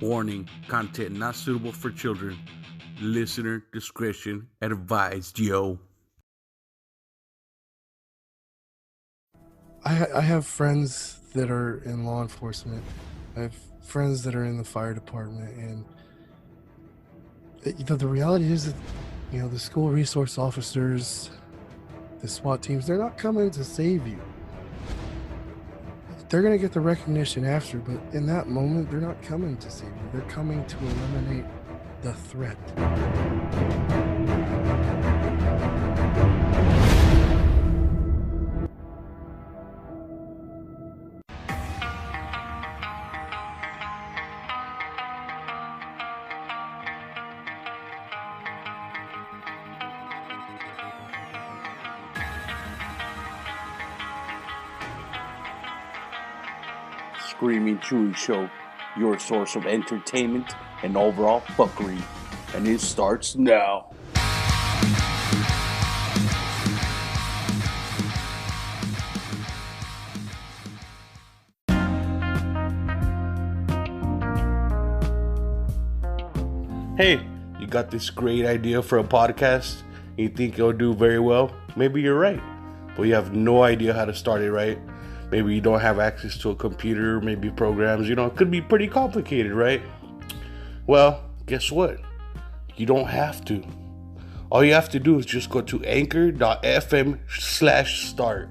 Warning, content not suitable for children. Listener discretion advised, yo. I have friends that are in law enforcement. I have friends that are in the fire department, and the reality is that the school resource officers, the SWAT teams, they're not coming to save you. They're going to get the recognition after, but in that moment, they're not coming to save you. They're coming to eliminate the threat. Screaming Chewy Show, your source of entertainment and overall fuckery. And it starts now. Hey, you got this great idea for a podcast? You think it'll do very well? Maybe you're right, but you have no idea how to start it, right? Maybe you don't have access to a computer, maybe programs, it could be pretty complicated, right? Well, guess what? You don't have to. All you have to do is just go to anchor.fm/start.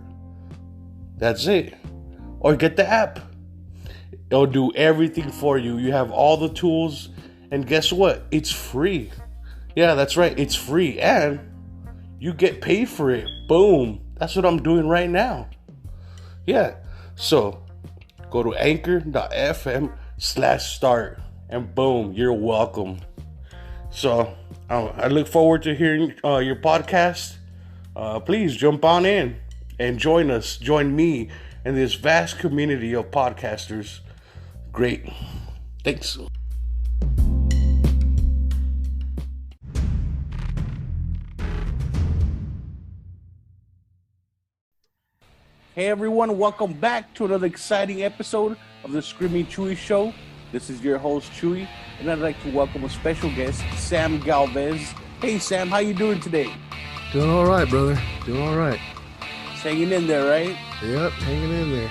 That's it. Or get the app. It'll do everything for you. You have all the tools, and guess what? It's free. Yeah, that's right. It's free, and you get paid for it. Boom. That's what I'm doing right now. Yeah, so go to anchor.fm/start and boom, you're welcome. So I look forward to hearing your podcast. Please jump on in and join me in this vast community of podcasters. Great. Thanks. Hey everyone, welcome back to another exciting episode of the Screaming Chewy Show. This is your host Chewy, and I'd like to welcome a special guest, Sam Galvez. Hey Sam, how you doing today? Doing all right, brother. Doing all right. Just hanging in there, right? Yep, hanging in there.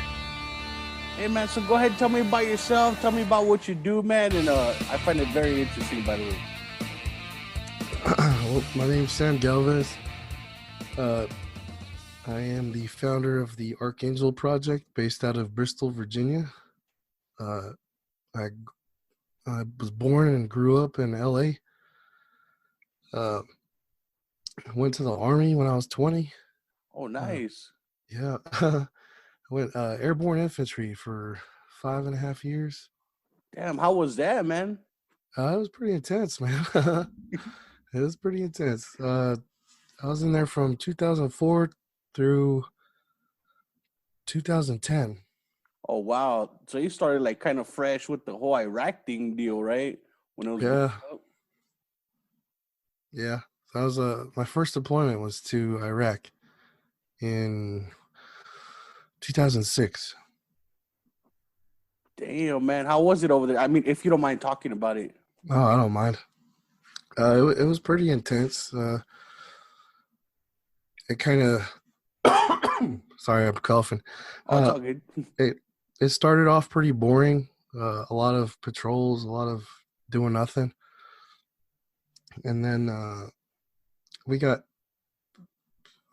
Hey man, so go ahead and tell me about yourself. Tell me about what you do, man, and I find it very interesting, by the way. Well, my name's Sam Galvez. I am the founder of the Archangel project based out of Bristol, Virginia. I was born and grew up in LA. Went to the Army when I was 20. Oh, nice. Yeah. I went airborne infantry for 5.5 years. Damn, how was that, man? It was pretty intense, man. It was pretty intense. I was in there from 2004 through 2010. Oh, wow. So you started like kind of fresh with the whole Iraq thing deal, right? When it was Yeah. That was my first deployment was to Iraq in 2006. Damn, man. How was it over there? I mean, if you don't mind talking about it. Oh, I don't mind. It was pretty intense. It kind of... Sorry, I'm coughing. Oh, it's all good. It started off pretty boring. A lot of patrols, a lot of doing nothing. And then we got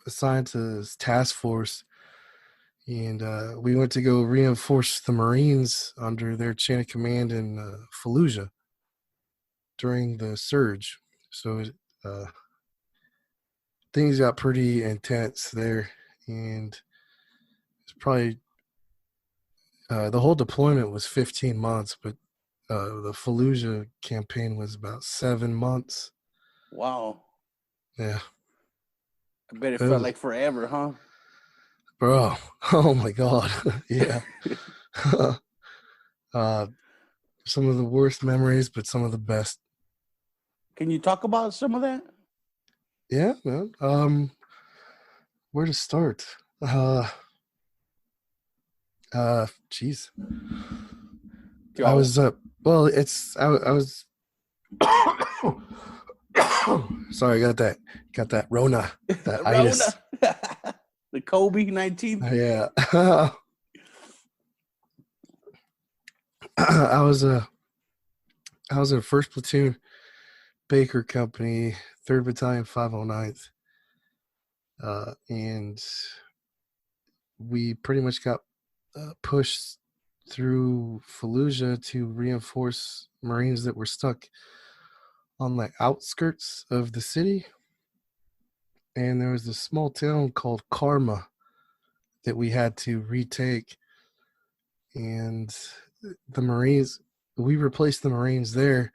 assigned to this task force, and we went to go reinforce the Marines under their chain of command in Fallujah during the surge. So things got pretty intense there, and it's probably the whole deployment was 15 months, but the Fallujah campaign was about 7 months. Wow. Yeah. I bet it felt like forever, huh? Bro, oh my God. Yeah. Some of the worst memories, but some of the best. Can you talk about some of that? Yeah, man. Where to start? Geez. I was Well, I was sorry, got that Rona, that itis. Rona. The Kobe 19. Yeah. I was I was in first platoon Baker Company, 3rd Battalion, 509th. And we pretty much got pushed through Fallujah to reinforce Marines that were stuck on the outskirts of the city. And there was this small town called Karma that we had to retake. And the Marines, we replaced the Marines there,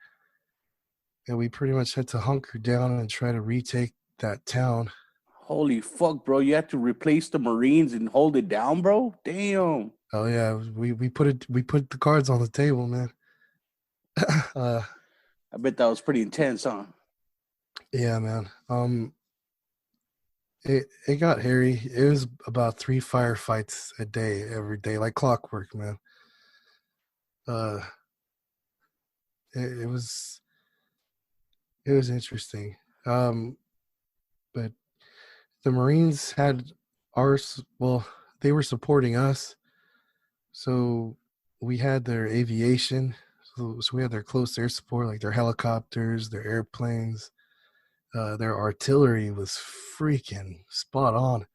and we pretty much had to hunker down and try to retake that town. Holy fuck, bro. You had to replace the Marines and hold it down, bro? Damn. Oh yeah, we put the cards on the table, man. uh, I bet that was pretty intense, huh? yeah, man. It got hairy. It was about 3 firefights a day, every day, like clockwork, man. Uh, it was interesting. But the Marines had ours. Well, they were supporting us, so we had their aviation. So we had their close air support, like their helicopters, their airplanes. Their artillery was freaking spot on.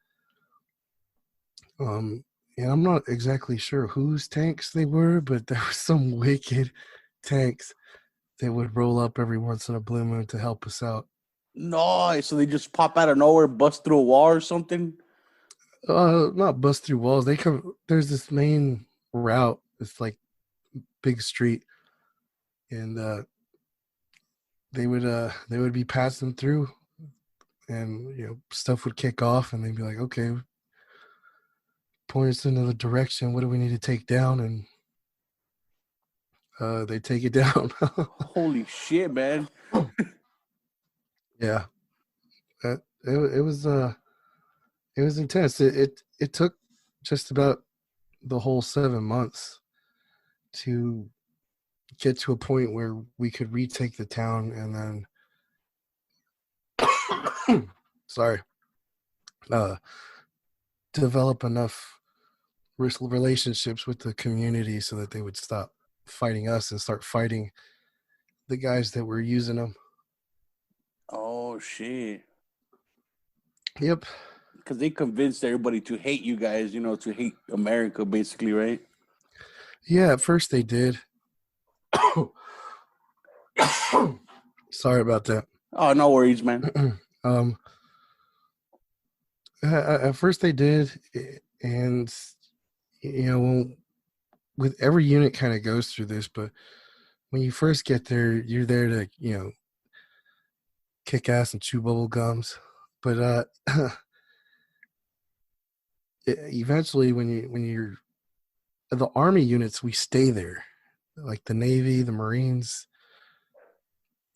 Um, and I'm not exactly sure whose tanks they were, but there were some wicked tanks that would roll up every once in a blue moon to help us out. No, so they just pop out of nowhere, bust through a wall or something? Not bust through walls. They come. There's this main route. It's like big street, and they would be passing through, and stuff would kick off, and they'd be like, okay, point us into the direction. What do we need to take down? And they take it down. Holy shit, man. Yeah, it was it was intense. It took just about the whole 7 months to get to a point where we could retake the town, and then sorry, uh, develop enough relationships with the community so that they would stop fighting us and start fighting the guys that were using them. Oh, shit. Yep. Because they convinced everybody to hate you guys, to hate America, basically, right? Yeah, at first they did. Sorry about that. Oh, no worries, man. um, at first they did, and with every unit kind of goes through this, but when you first get there, you're there to kick ass and chew bubble gums. But eventually, when you're the Army units, we stay there, like the Navy, the Marines.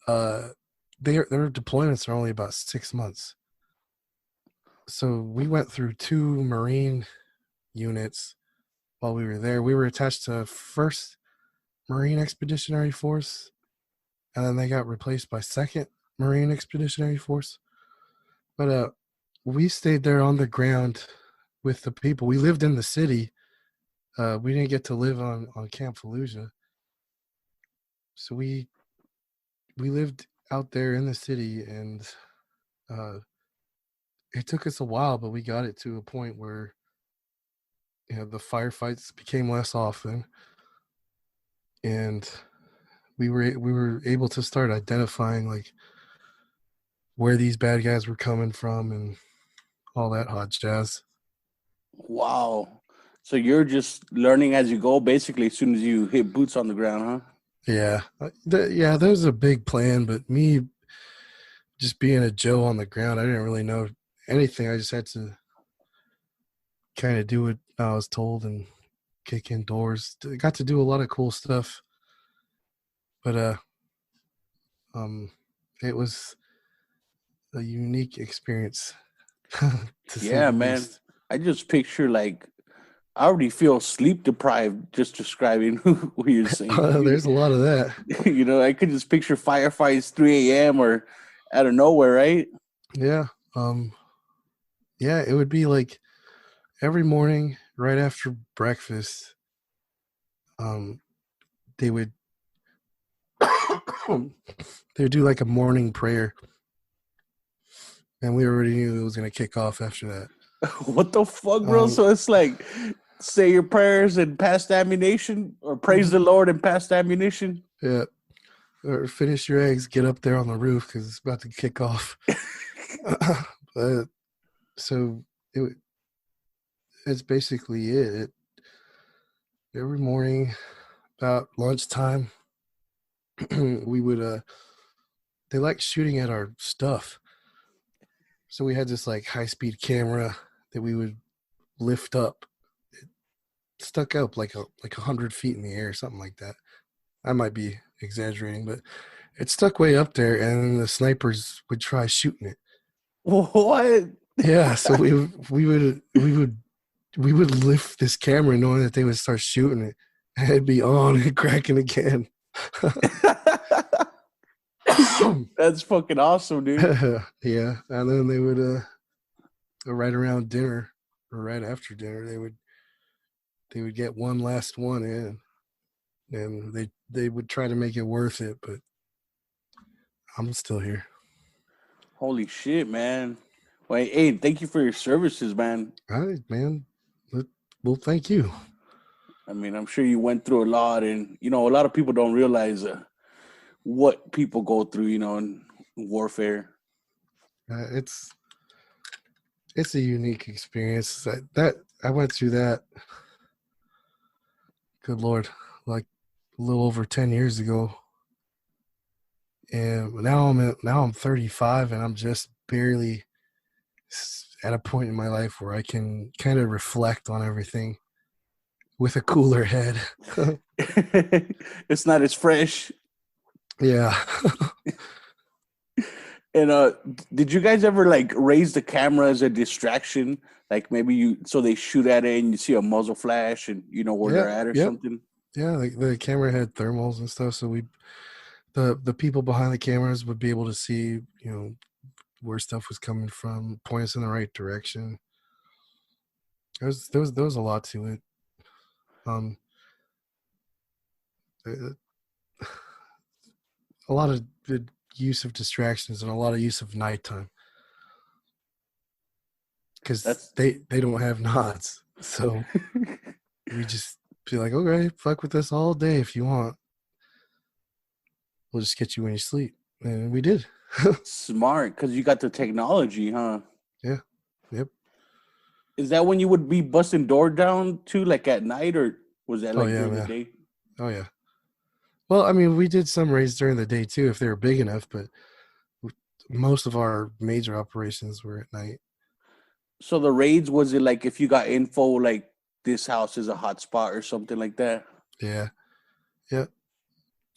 Their deployments are only about 6 months. So we went through 2 Marine units while we were there. We were attached to 1st Marine Expeditionary Force, and then they got replaced by 2nd Marine Expeditionary Force. But we stayed there on the ground with the people. We lived in the city. We didn't get to live on Camp Fallujah, so we lived out there in the city, and uh, it took us a while, but we got it to a point where the firefights became less often, and we were able to start identifying like where these bad guys were coming from and all that hot jazz. Wow. So you're just learning as you go, basically, as soon as you hit boots on the ground, huh? Yeah, yeah, there's a big plan, but me just being a Joe on the ground, I didn't really know anything. I just had to kind of do what I was told and kick in doors. Got to do a lot of cool stuff, but um, it was a unique experience, to say Yeah, the man. least. I just picture like I already feel sleep deprived just describing what you're saying. There's a lot of that. I could just picture firefights 3 a.m. or out of nowhere, right? Yeah. Um, yeah, it would be like every morning right after breakfast, um, they would they would do like a morning prayer, and we already knew it was gonna kick off after that. What the fuck, bro? Um, So it's like say your prayers and pass the ammunition, or praise mhm, the Lord and pass the ammunition. yeah, or finish your eggs, get up there on the roof because it's about to kick off. But so it it's basically it. Every morning about lunchtime, we would they like shooting at our stuff. So we had this like high speed camera that we would lift up. It stuck up like 100 feet in the air, something like that. I might be exaggerating, but it stuck way up there, and the snipers would try shooting it. What? Yeah, so we would lift this camera knowing that they would start shooting it, and it'd be on and cracking again. That's fucking awesome, dude. Yeah, and then they would right around dinner or right after dinner they would get one last one in, and they would try to make it worth it, but I'm still here. Holy shit, man. Wait, hey, thank you for your services, man. All right, man. Well, thank you. I mean, I'm sure you went through a lot, and a lot of people don't realize what people go through, in warfare. It's a unique experience. That I went through that. Good Lord, like a little over 10 years ago, and now I'm 35, and I'm just barely at a point in my life where I can kind of reflect on everything with a cooler head. It's not as fresh. Yeah. And did you guys ever like raise the camera as a distraction? Like maybe so they shoot at it and you see a muzzle flash and you know where Yeah. they're at or Yep. something? Yeah. The camera had thermals and stuff, so the people behind the cameras would be able to see, where stuff was coming from, point us in the right direction. There was a lot to it. Um, uh, a lot of good use of distractions and a lot of use of nighttime because That's they don't have nods, so we just be like, okay, fuck with this all day if you want. We'll just get you when you sleep, and we did. smart because you got the technology, huh? Yeah. Yep. Is that when you would be busting door down too, like at night, or was that Oh like yeah, during the man. day? Oh yeah. Well, I mean, we did some raids during the day too if they were big enough, but most of our major operations were at night. So the raids, was it like if you got info like this house is a hot spot or something like that? Yeah. Yep.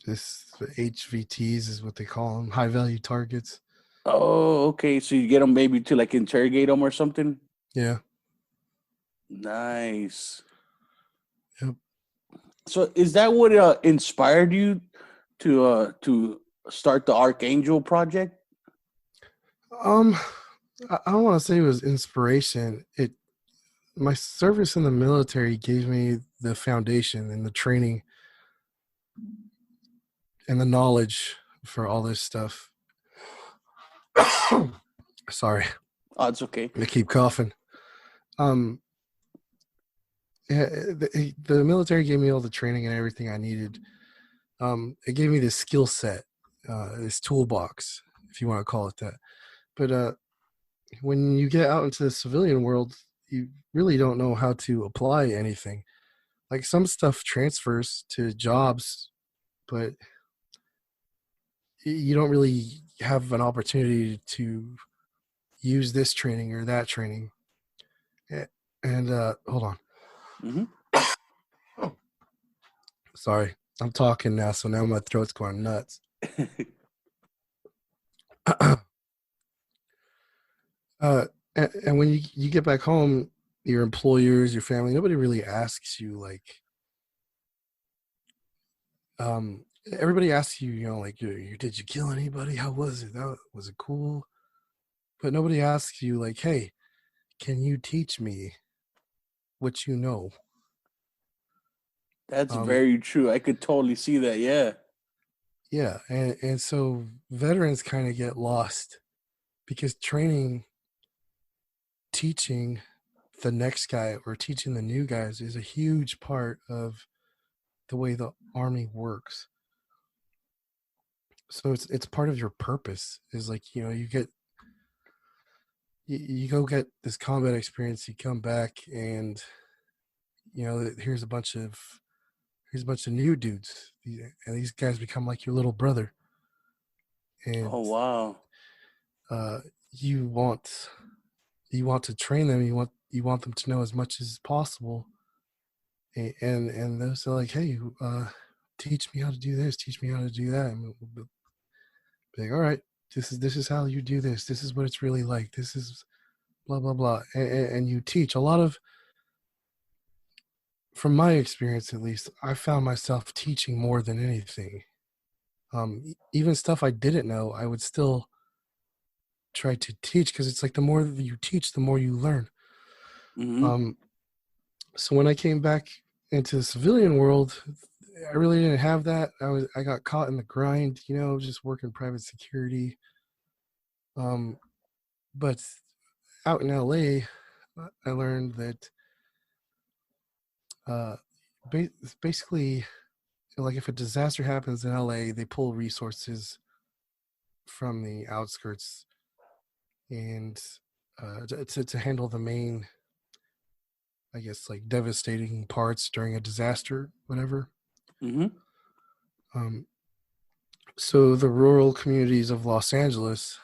This HVTs is what they call them, high value targets. Oh, okay. So you get them maybe to like interrogate them or something. Yeah. Nice. Yep. So is that what inspired you to start the Archangel project? Um, I don't want to say it was inspiration. My service in the military gave me the foundation and the training and the knowledge for all this stuff. Sorry, Oh, it's okay. I keep coughing. Um, yeah, the military gave me all the training and everything I needed. It gave me this skill set, this toolbox, if you want to call it that. But when you get out into the civilian world, you really don't know how to apply anything. Like some stuff transfers to jobs, but you don't really have an opportunity to use this training or that training. And hold on. Mm-hmm. Sorry, I'm talking now, so now my throat's going nuts. And when you get back home, your employers, your family, nobody really asks you like, um, everybody asks you, you know, like, did you kill anybody? How was it? Was it cool? But nobody asks you like, hey, can you teach me what you know? That's Um, very true. I could totally see that. Yeah. yeah, and so veterans kind of get lost because training, teaching the next guy or teaching the new guys is a huge part of the way the army works. So it's part of your purpose. Is like, you know, you go get this combat experience, you come back, and you know, here's a bunch of new dudes, and these guys become like your little brother, and Oh wow. uh, you want you want to train them, you want them to know as much as possible, and they're so like, hey, teach me how to do this, teach me how to do that, and we'll be like, all right, this is how you do this, this is what it's really like, this is blah blah blah, and you teach a lot of, from my experience at least, I found myself teaching more than anything. Even stuff I didn't know, I would still try to teach because it's like the more that you teach, the more you learn. Mm-hmm. Um, so when I came back into the civilian world, I really didn't have that. I got caught in the grind, you know, just working private security. Um, but out in LA, I learned that uh, basically, like if a disaster happens in LA, they pull resources from the outskirts and to handle the main, I guess, like devastating parts during a disaster, whatever. Mm-hmm. Um, so the rural communities of Los Angeles,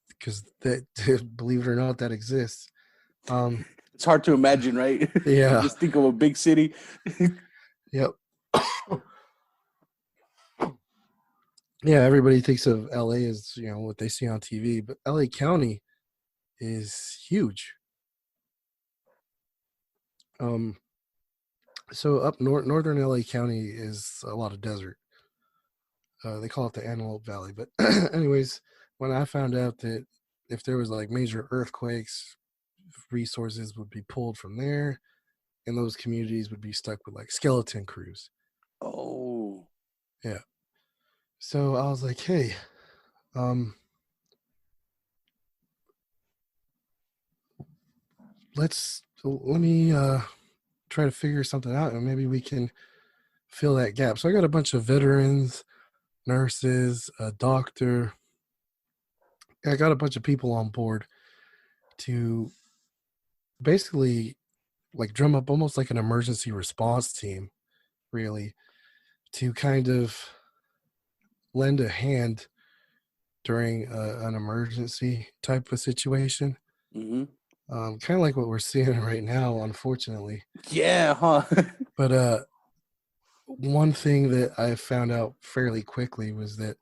because that, believe it or not, that exists. Um, It's hard to imagine, right? You yeah, just think of a big city. yep, yeah. Everybody thinks of LA as, you know, what they see on TV, but LA County is huge. Um, so up northern LA County is a lot of desert. They call it the Antelope Valley. But anyways, when I found out that if there was like major earthquakes, resources would be pulled from there, and those communities would be stuck with like skeleton crews. Oh. Yeah. So I was like, hey, um, let me try to figure something out, and maybe we can fill that gap. So I got a bunch of veterans, nurses, a doctor. I got a bunch of people on board to basically like drum up almost like an emergency response team, really, to kind of lend a hand during an emergency type of situation. Mm-hmm. Kind of like what we're seeing right now, unfortunately. Yeah, huh? But one thing that I found out fairly quickly was that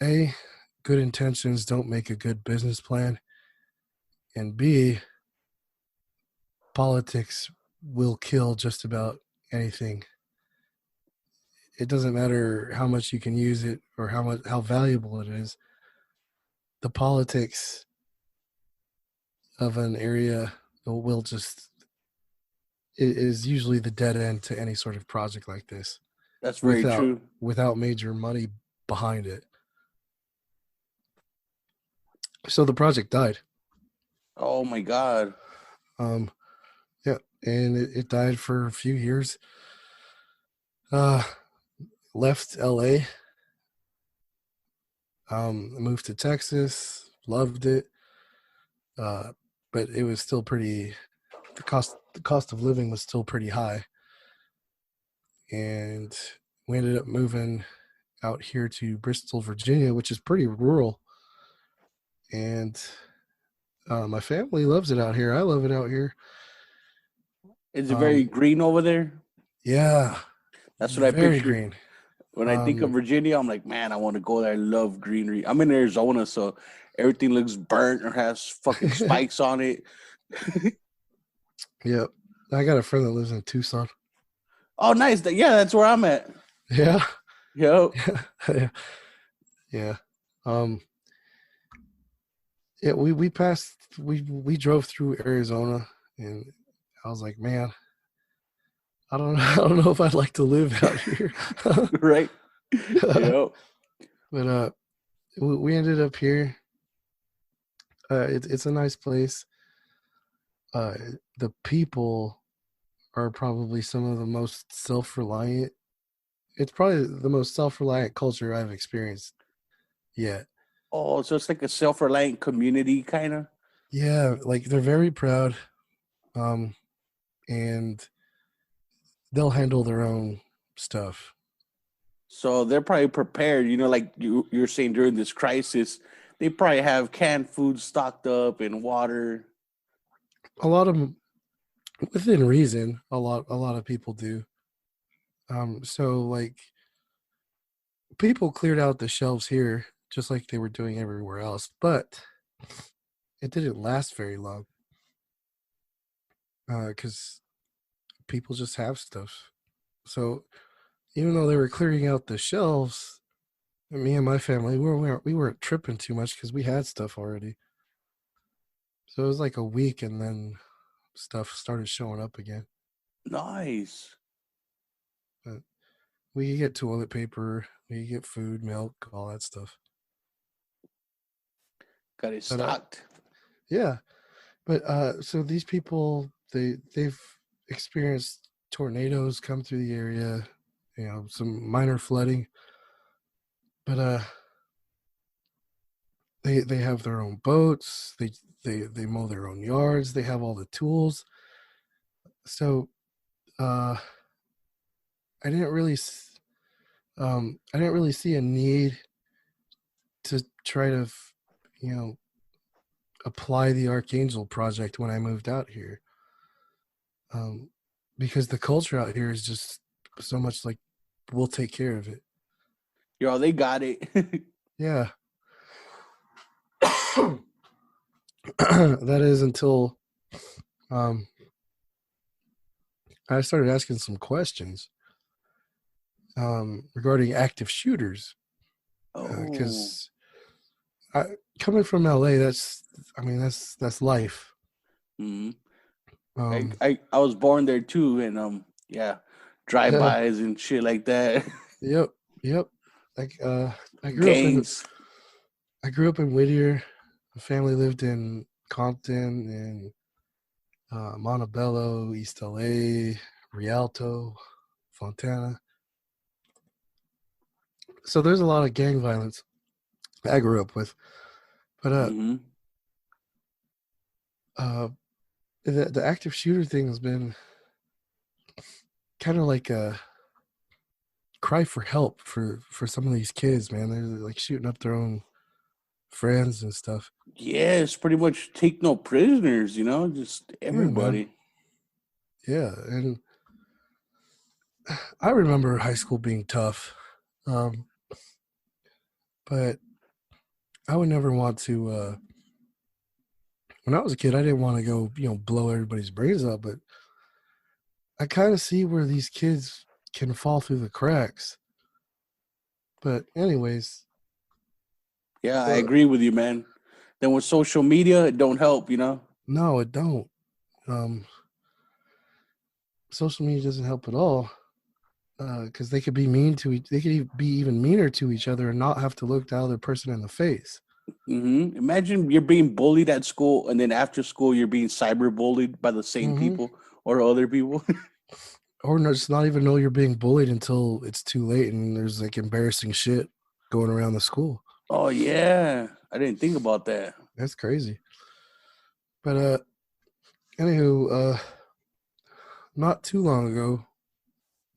A, good intentions don't make a good business plan, and B, politics will kill just about anything. It doesn't matter how much you can use it or how valuable it is. The politics of an area will just is usually the dead end to any sort of project like this That's very without true. major money behind it. So the project died. Oh my God. Um, yeah, and it died for a few years. Uh, Left LA, moved to Texas, loved it. But it was still pretty, the cost of living was still pretty high. And we ended up moving out here to Bristol, Virginia, which is pretty rural. And my family loves it out here. I love it out here. Is it very Um, green over there? yeah, That's what I very picture. green. When I think of Virginia, I'm like, man, I want to go there. I love greenery. I'm in Arizona, so everything looks burnt or has fucking spikes on it. Yep. I got a friend that lives in Tucson. Oh, nice. Yeah, that's where I'm at. Yeah. Yo. Yeah. Yeah. Um, yeah, we drove through Arizona, and I was like, man, I don't know, I don't know if I'd like to live out here. Right. Yo. But we ended up here. It's a nice place. Uh, the people are probably some of the most self-reliant. It's probably the most self-reliant culture I've experienced yet. Oh, so it's like a self-reliant community kind of. Yeah, like they're very proud, um, and they'll handle their own stuff. So they're probably prepared, like you're saying during this crisis, they probably have canned food stocked up and water. A lot of them, within reason, a lot of people do. So like people cleared out the shelves here just like they were doing everywhere else, but it didn't last very long because people just have stuff. So even though they were clearing out the shelves, me and my family we weren't tripping too much because we had stuff already. So it was like a week, and then stuff started showing up again. Nice. But we could get toilet paper, we could get food, milk, all that stuff. Got it But stocked. yeah, but so these people they've experienced tornadoes come through the area, some minor flooding, but they have their own boats, they mow their own yards, they have all the tools. So uh I didn't really I didn't really see a need to try to you know apply the Archangel project when I moved out here, um, because the culture out here is just so much like we'll take care of it. Yo, they got it. Yeah. That is until um, I started asking some questions regarding active shooters Oh. because coming from LA, I mean that's life. Hmm. I, Um, I I was born there too, and yeah, drive-bys and shit like that. yep, yep. Like I grew up in Gangs. I grew up in Whittier. My family lived in Compton and Montebello, East LA, Rialto, Fontana. So there's a lot of gang violence I grew up with. But Hmm. uh, the active shooter thing has been kind of like a cry for help for some of these kids, man. They're like shooting up their own friends and stuff. Yes, pretty much take no prisoners. Just Yeah, man. everybody. Yeah, and I remember high school being tough, um, but I would never want to. When I was a kid, I didn't want to go, blow everybody's brains out. But I kind of see where these kids can fall through the cracks. But anyways, Yeah, I uh, agree with you, man. Then with social media, it don't help. no, it don't. Um, Social media doesn't help at all because they could be they could be even meaner to each other and not have to look the other person in the face. Imagine you're being bullied at school, and then after school, you're being cyber bullied by the same Hmm. people or other people. Or just not even know you're being bullied until it's too late and there's like embarrassing shit going around the school. Oh yeah, I didn't think about that. That's crazy. But anywho, not too long ago,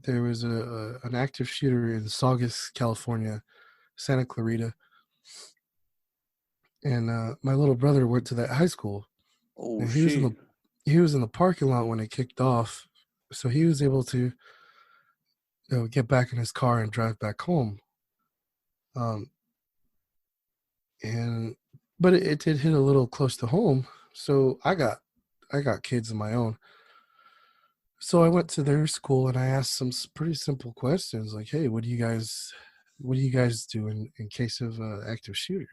there was an active shooter in Saugus, California, Santa Clarita, and my little brother went to that high school, Oh and shit. he was in the parking lot when it kicked off, so he was able to get back in his car and drive back home. Um, and but it did hit a little close to home, so I got kids of my own. So I went to their school and I asked some pretty simple questions like, "Hey, what do you guys do in case of active shooter?"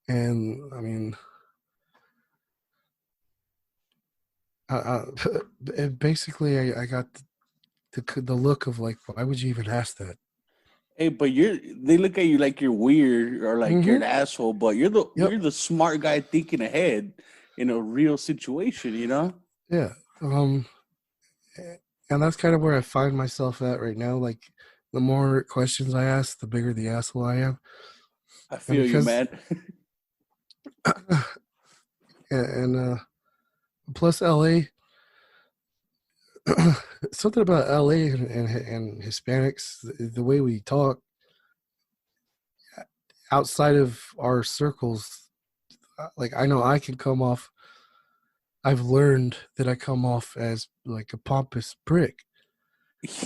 And I mean, I, and basically, I got the look of like, why would you even ask that? Hey, but they look at you like you're weird or like you're an Mm-hmm. asshole, but Yep. you're the smart guy thinking ahead in a real situation, you know? Yeah. And that's kind of where I find myself at right now. Like, the more questions I ask, the bigger the asshole I am. I And feel you, because, man. and plus LA, something about LA and Hispanics, the way we talk outside of our circles, like I know I can come off. I've learned that I come off as like a pompous prick.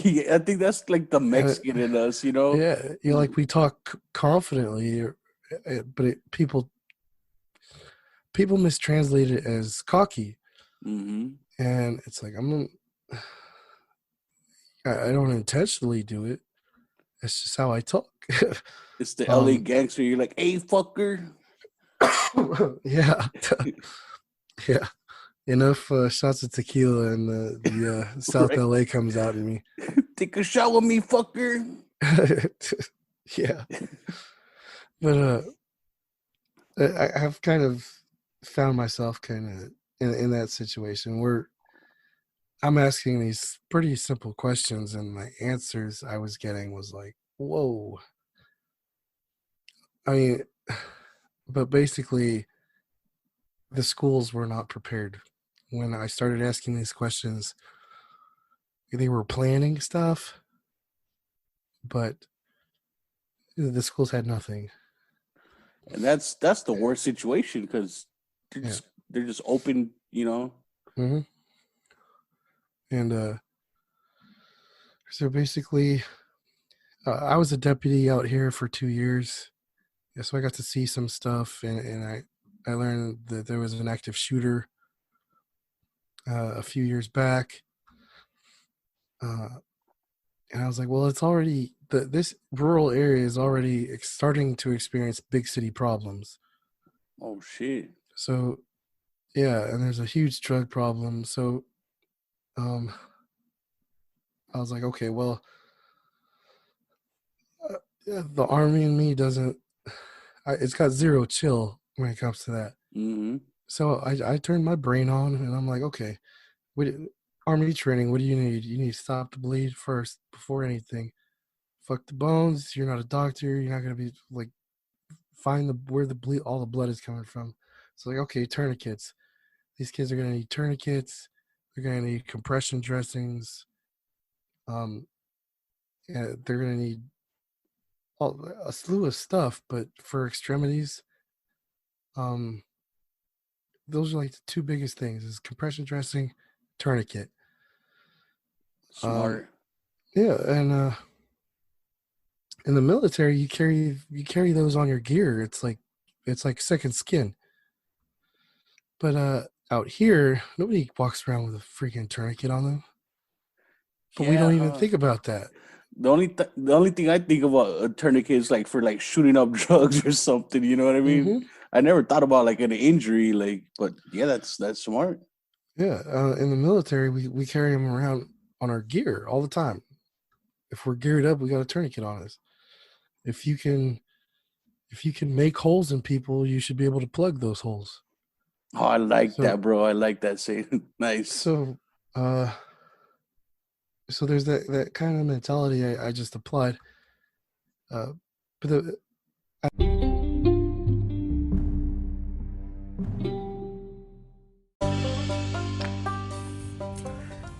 Yeah, I think that's like the And Mexican in us, you know? yeah, like we talk confidently, but people mistranslate it as cocky, Mm-hmm. and it's like I don't intentionally do it. That's just how I talk. It's the LA um, gangster. You're like, hey, fucker. yeah, yeah. Enough shots of tequila and the South Right? LA comes out in me. Take a shot with me, fucker. Yeah, but I've kind of found myself kind of in that situation where I'm asking these pretty simple questions, and the answers I was getting was like, "Whoa!" I mean, but basically, the schools were not prepared when I started asking these questions. They were planning stuff, but the schools had nothing. And that's the worst situation because Yeah. they're just open, you know. Hmm. And so basically, I was a deputy out here for 2 years. Yeah, so I got to see some stuff, and I learned that there was an active shooter a few years back. Uh, and I was like, well, it's already this rural area is already starting to experience big city problems. Oh shit. So yeah, and there's a huge drug problem. So um, I was like, okay, well, the army in me doesn't. It's got zero chill when it comes to that. Mm-hmm. So I turned my brain on, and I'm like, okay, what, army training, what do you need? You need to stop the bleed first before anything. Fuck the bones. You're not a doctor. You're not gonna be like find where the bleed all the blood is coming from. So like, okay, tourniquets. These kids are gonna need tourniquets. They're gonna need compression dressings. Um, yeah, they're gonna need a slew of stuff. But for extremities, um, those are like the two biggest things: is compression dressing, tourniquet. Um, Smart. yeah, and in the military, you carry those on your gear. It's like second skin. But out here, nobody walks around with a freaking tourniquet on them. But we Yeah. don't even think about that. The only thing I think about a tourniquet is like for like shooting up drugs or something. You know what I mean? Mm-hmm. I never thought about like an injury, like. But yeah, that's smart. Yeah, in the military, we carry them around on our gear all the time. If we're geared up, we got a tourniquet on us. If you can, if you can make holes in people, you should be able to plug those holes. Oh, I like So, that, bro. I like that saying. Nice. so, uh, so there's that kind of mentality I just applied. Uh, but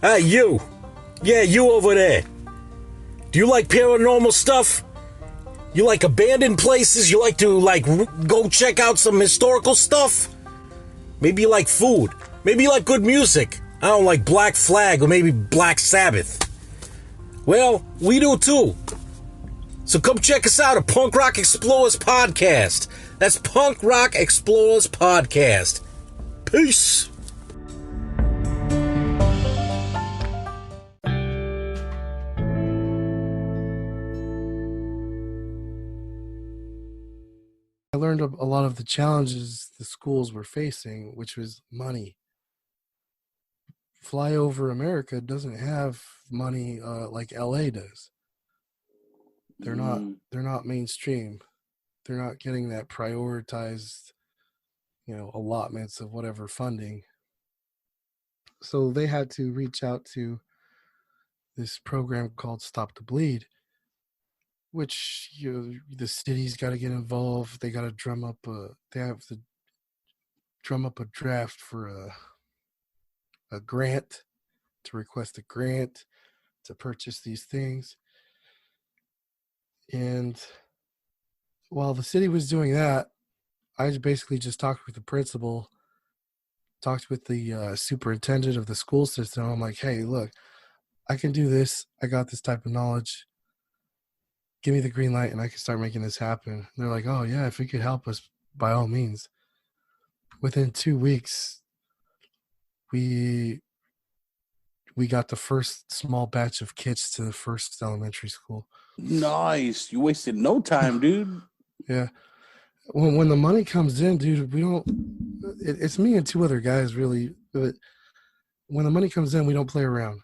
Hey, you. Yeah, you over there. Do you like paranormal stuff? You like abandoned places? You like to, go check out some historical stuff? Maybe you like food. Maybe you like good music. I don't like Black Flag or maybe Black Sabbath. Well, we do too. So come check us out at Punk Rock Explorers Podcast. That's Punk Rock Explorers Podcast. Peace. learned a lot of the challenges the schools were facing, which was money. Flyover America doesn't have money like LA does. They're not mainstream. They're not getting that prioritized, allotments of whatever funding. So they had to reach out to this program called Stop the Bleed, which the city's got to get involved. They got to they have to drum up a draft for a grant, to request a grant to purchase these things. And while the city was doing that, I basically just talked with the principal, talked with the superintendent of the school system. I'm like, hey, look, I can do this. I got this type of knowledge. Give me the green light and I can start making this happen. And they're like, oh, yeah, if you could help us, by all means. Within 2 weeks, we got the first small batch of kits to the first elementary school. Nice. You wasted no time, dude. Yeah. When the money comes in, dude, we don't. It's me and 2 other guys, really. But when the money comes in, we don't play around.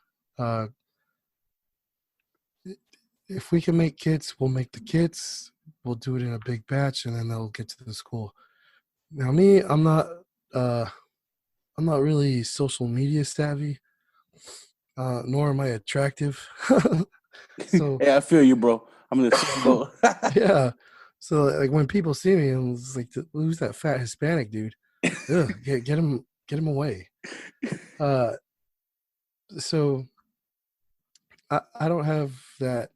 If we can make kits, we'll make the kits. We'll do it in a big batch, and then they'll get to the school. Now, me, I'm not really social media savvy, nor am I attractive. So yeah, I feel you, bro. I'm in the same boat. yeah. So like when people see me, and it's like, who's that fat Hispanic dude? Ugh, get him away. So I don't have that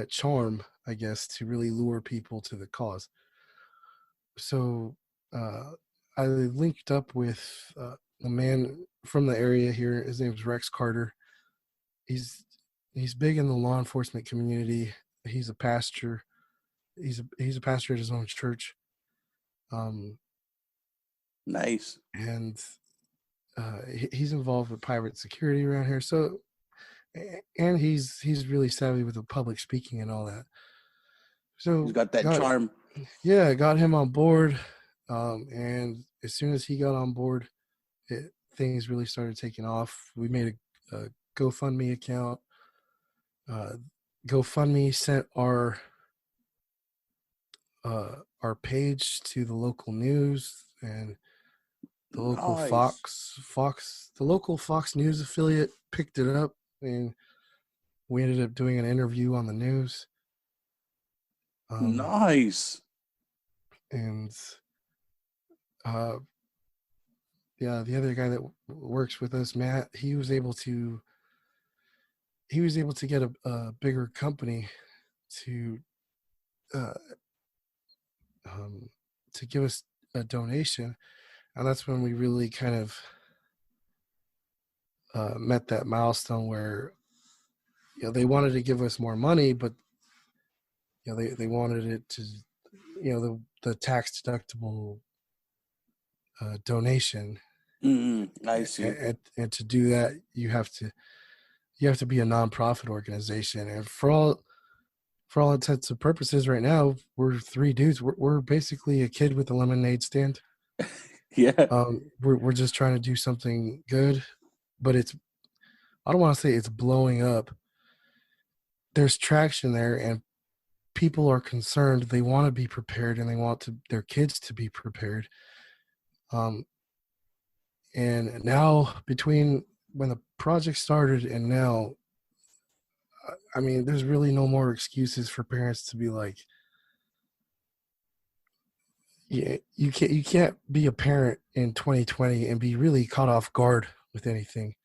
charm, I guess, to really lure people to the cause. So I linked up with a man from the area here. His name is Rex Carter. He's big in the law enforcement community. He's a pastor. He's a pastor at his own church. Nice. And he's involved with private security around here. So, and he's really savvy with the public speaking and all that. So he's got that charm. Yeah, got him on board. And as soon as he got on board, things really started taking off. We made a GoFundMe account. GoFundMe sent our page to the local news and the local Fox News affiliate picked it up, and we ended up doing an interview on the news. Nice. And yeah, the other guy that works with us, Matt, he was able to get a bigger company to give us a donation, and that's when we really kind of met that milestone where they wanted to give us more money, but they wanted it to the tax deductible donation. I see. And to do that, you have to be a nonprofit organization, and for all intents and purposes, right now we're 3 dudes. We're basically a kid with a lemonade stand. Yeah. We're just trying to do something good, but I don't want to say it's blowing up. There's traction there, and people are concerned. They want to be prepared, and they want their kids to be prepared. And now, between when the project started and now, I mean, there's really no more excuses for parents to be like, yeah, you can't be a parent in 2020 and be really caught off guard with anything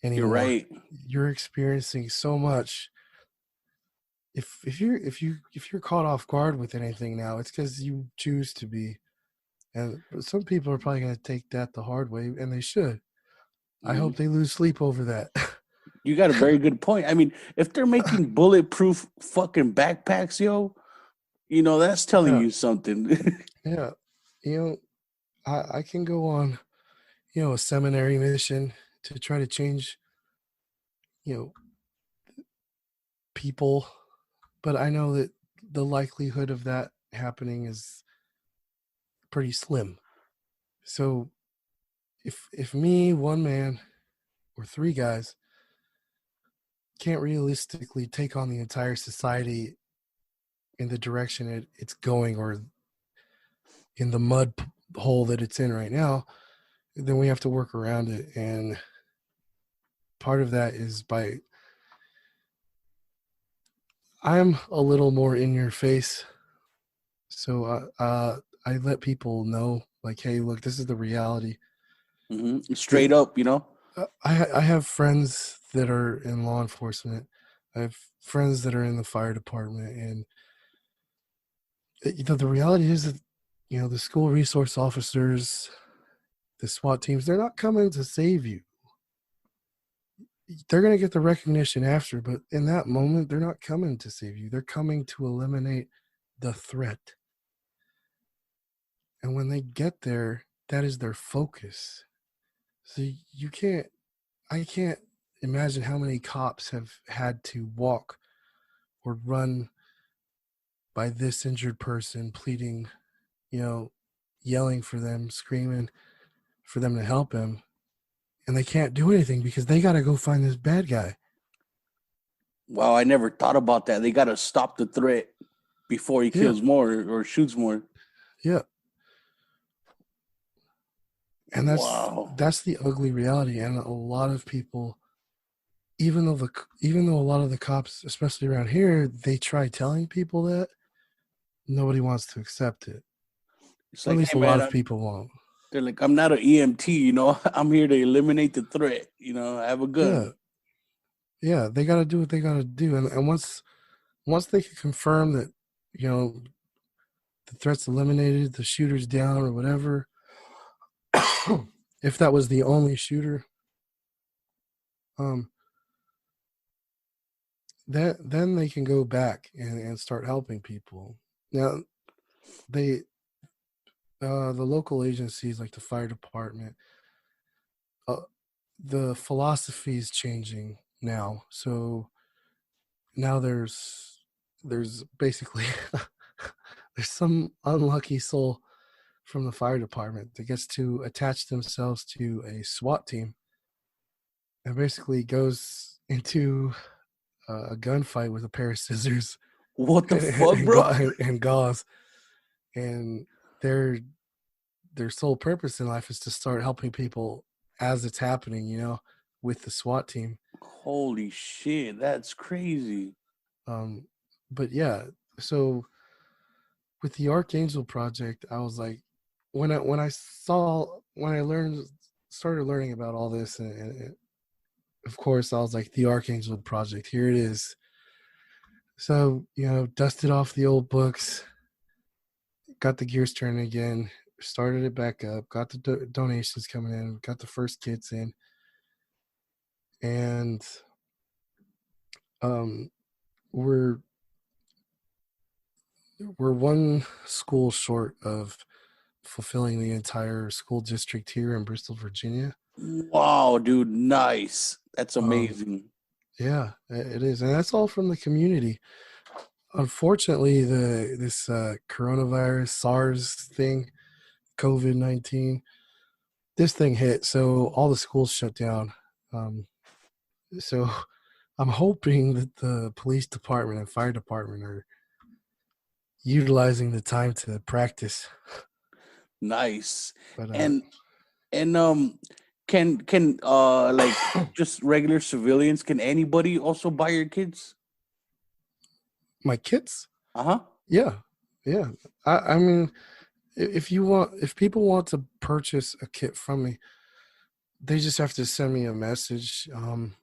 anymore. You're right. You're experiencing so much. If you're caught off guard with anything now, it's because you choose to be. And some people are probably going to take that the hard way, and they should. Mm-hmm. I hope they lose sleep over that. You got a very good point. I mean, if they're making bulletproof fucking backpacks, that's telling you something. Yeah. I can go on, a seminary mission to try to change, people, but I know that the likelihood of that happening is pretty slim. So if me, one man, or three guys can't realistically take on the entire society in the direction it's going, or in the mud hole that it's in right now, then we have to work around it. And part of that is by, I'm a little more in your face. So I let people know, like, hey, look, this is the reality. Straight up, you know? I have friends that are in law enforcement. I have friends that are in the fire department. And, the reality is that, the school resource officers, the SWAT teams, they're not coming to save you. They're going to get the recognition after, but in that moment, they're not coming to save you. They're coming to eliminate the threat. And when they get there, that is their focus. So I can't imagine how many cops have had to walk or run by this injured person, pleading, yelling for them, screaming for them to help him. And they can't do anything because they got to go find this bad guy. Wow, I never thought about that. They got to stop the threat before he kills more or shoots more. Yeah. And Wow. that's the ugly reality. And a lot of people, even though a lot of the cops, especially around here, they try telling people that, nobody wants to accept it. It's At like, least hey, a man, lot of people won't. They're like, I'm not an EMT, I'm here to eliminate the threat. I have a gun. Yeah, they got to do what they got to do. And once they can confirm that, the threat's eliminated, the shooter's down or whatever, if that was the only shooter, then they can go back and start helping people. Now, the local agencies like the fire department, the philosophy is changing now. So now there's basically there's some unlucky soul from the fire department that gets to attach themselves to a SWAT team and basically goes into a gunfight with a pair of scissors. What the fuck, bro? And gauze. And their sole purpose in life is to start helping people as it's happening, with the SWAT team. Holy shit, that's crazy. But yeah, so with the Archangel project, I was like, when I started learning about all this, and of course I was like, the Archangel project, here it is. So, dusted off the old books, got the gears turning again, started it back up, got the donations coming in, got the first kits in, and we're one school short of fulfilling the entire school district here in Bristol, Virginia. Wow, dude, nice. That's amazing. Yeah, it is, and that's all from the community. Unfortunately, this coronavirus, SARS thing, COVID-19, this thing hit, so all the schools shut down. So I'm hoping that the police department and fire department are utilizing the time to practice. Nice. But and can like just regular civilians, can anybody also buy your kids? my kits? Uh-huh. Yeah. I mean, if people want to purchase a kit from me, they just have to send me a message. I'm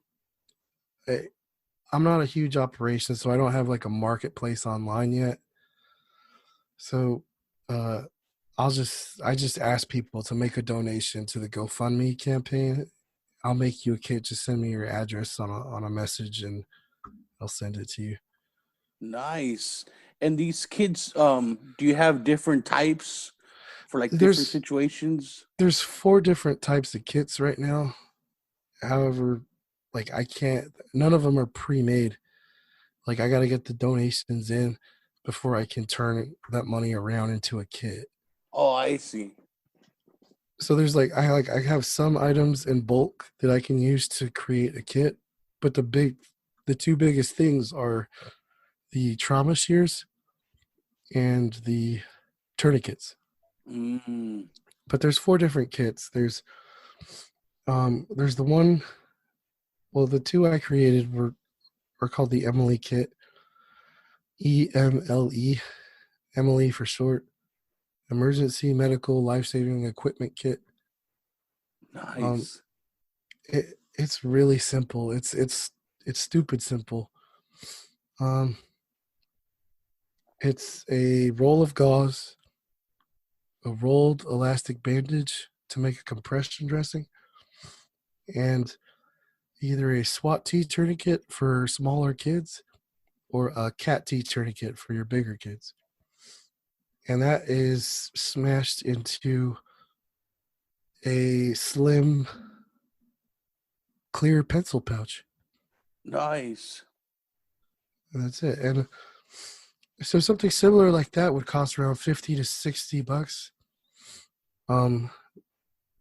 not a huge operation, so I don't have like a marketplace online yet. So I just ask people to make a donation to the GoFundMe campaign. I'll make you a kit. Just send me your address on a message, and I'll send it to you. Nice. And these kids, do you have different types for like different situations? There's 4 different types of kits right now. However, like none of them are pre-made. Like I got to get the donations in before I can turn that money around into a kit. Oh, I see. So there's I have some items in bulk that I can use to create a kit, but the two biggest things are the trauma shears and the tourniquets. Mm. But there's 4 different kits. There's the one, well, the 2 I created are called the Emily kit, EMLE, Emily for short, Emergency Medical Life-Saving Equipment Kit. Um, Nice. it's really simple. It's stupid simple. It's a roll of gauze, a rolled elastic bandage to make a compression dressing, and either a SWAT T tourniquet for smaller kids or a CAT T tourniquet for your bigger kids. And that is smashed into a slim, clear pencil pouch. Nice. And that's it. And so something similar like that would cost around $50 to $60.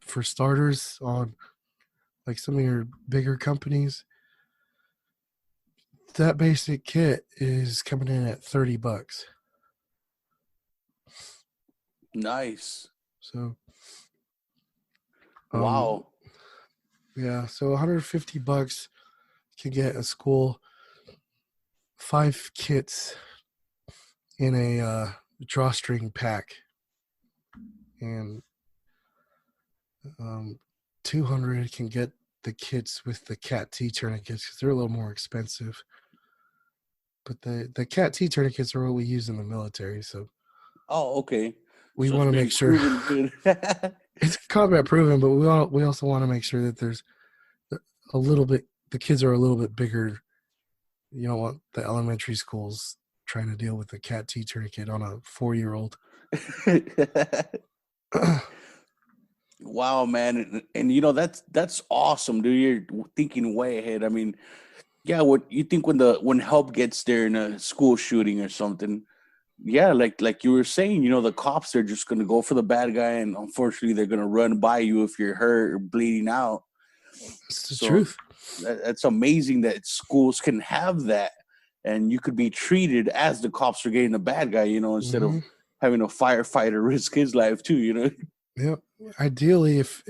For starters, on like some of your bigger companies, that basic kit is coming in at $30. Nice. So, Wow. yeah, so $150 can get a school 5 kits in a drawstring pack, and 200 can get the kits with the CAT T tourniquets because they're a little more expensive. But the CAT T tourniquets are what we use in the military, so Oh, okay. we So want to it's been make sure proven good. it's combat proven. But we also want to make sure that there's a little bit. The kids are a little bit bigger. You don't want the elementary schools trying to deal with the CAT T tourniquet on a 4-year-old. Wow, man. And you know, that's awesome, dude. You're thinking way ahead. I mean, yeah, what you think when help gets there in a school shooting or something? Yeah, like you were saying, you know, the cops are just gonna go for the bad guy, and unfortunately, they're gonna run by you if you're hurt or bleeding out. It's the So truth. that's amazing that schools can have that, and you could be treated as the cops are getting the bad guy, you know, instead of having a firefighter risk his life too, you know. Yeah. Ideally, if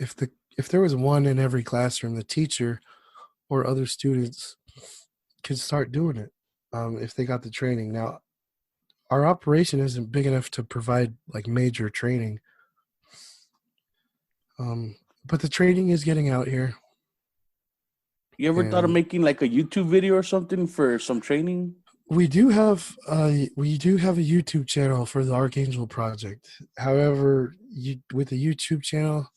there was one in every classroom, the teacher or other students could start doing it if they got the training. Now, our operation isn't big enough to provide like major training, but the training is getting out here. You ever thought of And making like a YouTube video or something for some training? we do have a YouTube channel for the Archangel project. However, with the YouTube channel,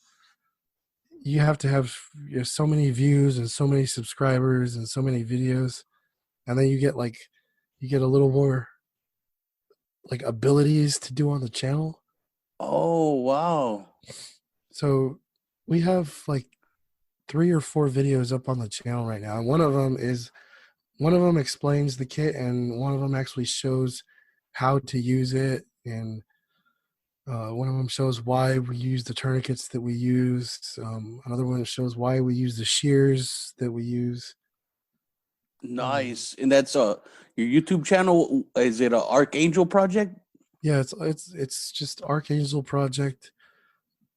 you have to have so many views and so many subscribers and so many videos, and then you get a little more like abilities to do on the channel. Oh, wow. So we have like 3 or 4 videos up on the channel right now, and one of them explains the kit, and one of them actually shows how to use it, and one of them shows why we use the tourniquets that we use. Another one shows why we use the shears that we use. Nice. And that's your YouTube channel. Is it a Archangel project? Yeah, it's just Archangel project,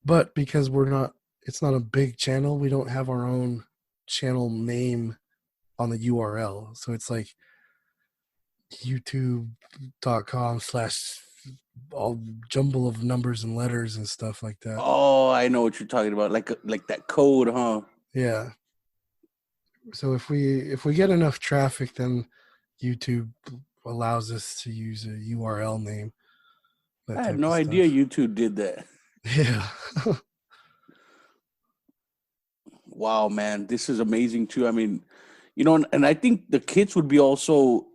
but because it's not a big channel, we don't have our own channel name on the URL. So it's like youtube.com/ all jumble of numbers and letters and stuff like that. Oh, I know what you're talking about. Like that code, huh? Yeah. So if we get enough traffic, then YouTube allows us to use a URL name. I had no idea YouTube did that. Yeah. Wow, man, this is amazing too. I mean, you know, and I think the kits would be also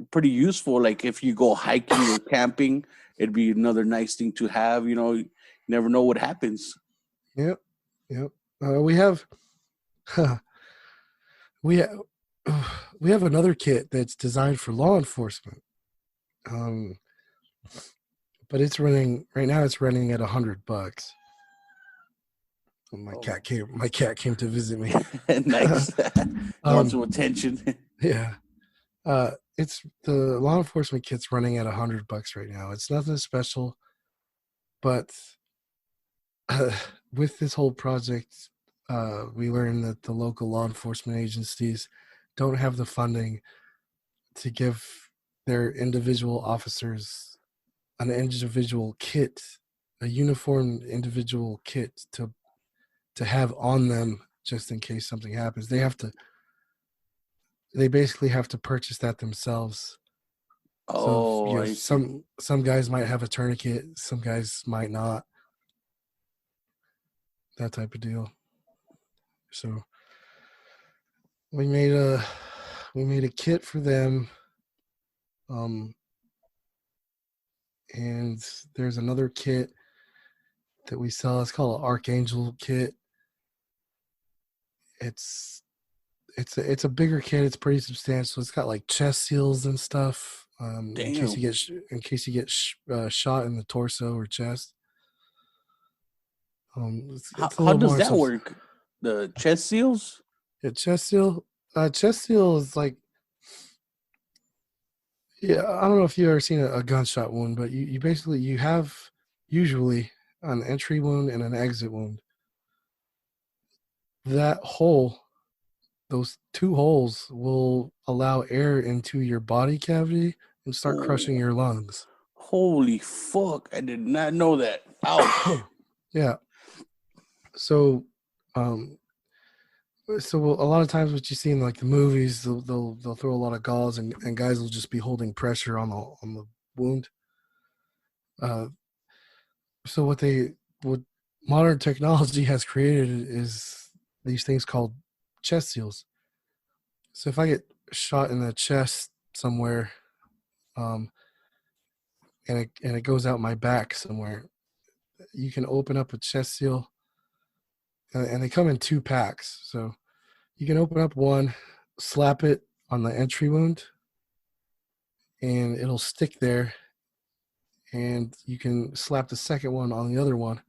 pretty useful. Like if you go hiking or camping, it'd be another nice thing to have. You know, you never know what happens. Yep. We have we have another kit that's designed for law enforcement. but it's running right now. It's running at $100. My cat came to visit me. Nice. Want some attention. Yeah. It's the law enforcement kit's running at $100 right now. It's nothing special, but with this whole project, we learned that the local law enforcement agencies don't have the funding to give their individual officers an individual kit, a uniformed individual kit to have on them just in case something happens. They basically have to purchase that themselves. So some guys might have a tourniquet, some guys might not. That type of deal. So we made a kit for them. And there's another kit that we sell. It's called an Archangel kit. It's a bigger kit. It's pretty substantial. It's got like chest seals and stuff. In case you get shot in the torso or chest. How does that work? The chest seals? Yeah, chest seal. Chest seal is like, yeah, I don't know if you've ever seen a gunshot wound, but you basically you have usually an entry wound and an exit wound. That hole, those two holes will allow air into your body cavity and start crushing your lungs. Holy fuck. I did not know that. Ouch. Yeah. So a lot of times what you see in like the movies, they'll throw a lot of gauze and guys will just be holding pressure on the wound. So what modern technology has created is these things called chest seals. So if I get shot in the chest somewhere, and it goes out my back somewhere, you can open up a chest seal, and they come in 2 packs. So you can open up one, slap it on the entry wound, and it'll stick there. And you can slap the second one on the other one,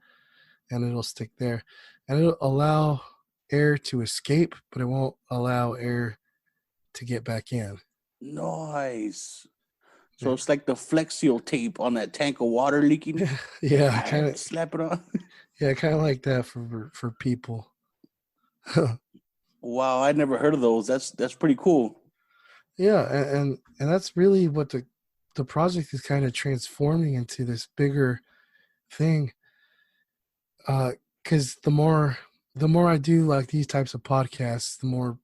and it'll stick there. And it'll allow air to escape, but it won't allow air to get back in. Nice. So it's like the Flex Seal tape on that tank of water leaking. Yeah, kind of slap it on. Yeah, kind of like that for people. Wow, I'd never heard of those. That's pretty cool. Yeah, and that's really what the project is kind of transforming into, this bigger thing. Because the more I do like these types of podcasts, the more,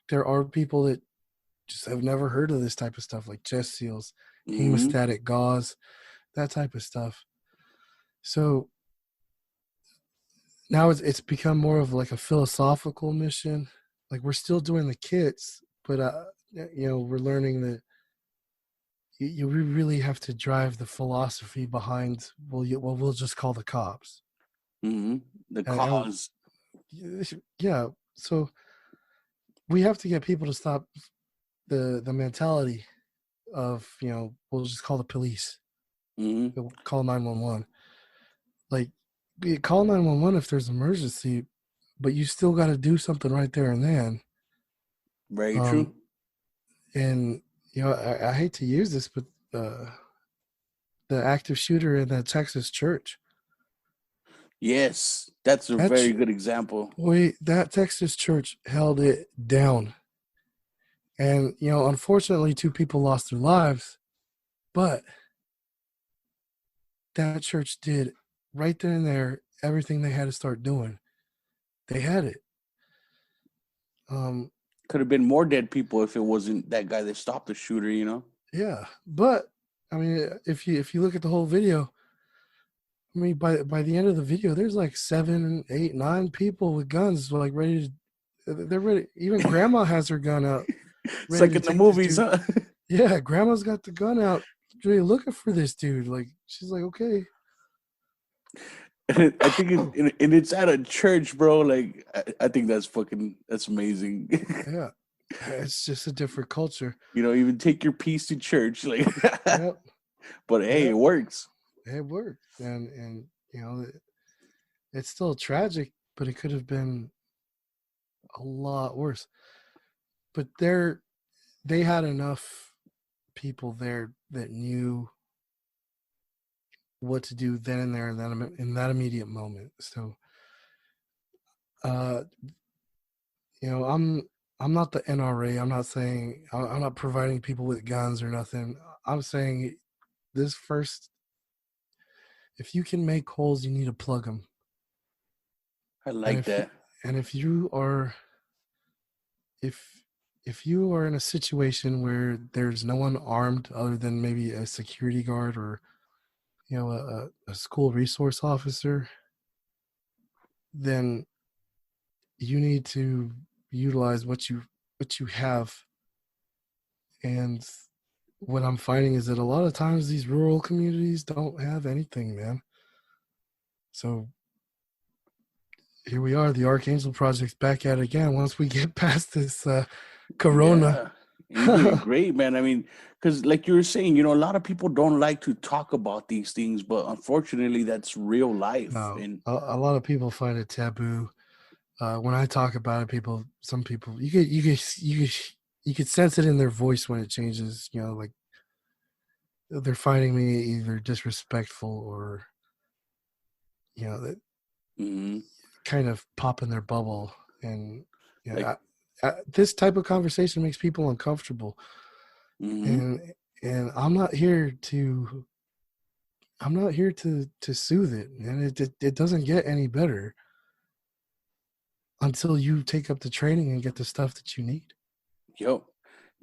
there are people that just have never heard of this type of stuff, like chest seals, hemostatic gauze, that type of stuff. So now it's become more of like a philosophical mission. Like, we're still doing the kits, but we're learning that you really have to drive the philosophy behind. We'll just call the cops. The cause. Yeah. So we have to get people to stop the mentality of, we'll just call the police. We'll call 911. Like, call 911 if there's an emergency, but you still got to do something right there and then. Very true. And I hate to use this, but the active shooter in that Texas church. Yes, that's a very good example. That Texas church held it down. And, unfortunately, 2 people lost their lives, but that church did right then and there everything they had to start doing. They had it. Could have been more dead people if it wasn't that guy that stopped the shooter, Yeah, but I mean, if you look at the whole video, I mean, by the end of the video, there's like 7, 8, 9 people with guns, like ready to. They're ready. Even Grandma has her gun out. It's like in the movies, huh? Yeah, Grandma's got the gun out, really looking for this dude. Like, she's like, okay. I think it's at a church, bro. Like, I think that's amazing. Yeah, it's just a different culture. Even take your piece to church, like. Yep. But hey, Yeah. it works. It worked, and it's still tragic, but it could have been a lot worse. But they had enough people there that knew what to do then and there in that immediate moment. So, uh, I'm not the NRA. I'm not saying I'm not providing people with guns or nothing. I'm saying this first, if you can make holes, you need to plug them. I And like if that. and if you are if you are in a situation where there's no one armed other than maybe a security guard or a school resource officer, then you need to utilize what you have. And what I'm finding is that a lot of times these rural communities don't have anything, man. So here we are, the Archangel Project's back at it again. Once we get past this corona. Yeah. You're doing great, man. I mean, because like you were saying, a lot of people don't like to talk about these things, but unfortunately, that's real life. No, And a lot of people find it taboo. When I talk about it, some people, you could sense it in their voice when it changes. Like they're finding me either disrespectful or that mhm, kind of pop in their bubble. And like, this type of conversation makes people uncomfortable. mhm. And I'm not here to soothe it, and it doesn't get any better until you take up the training and get the stuff that you need. Yo,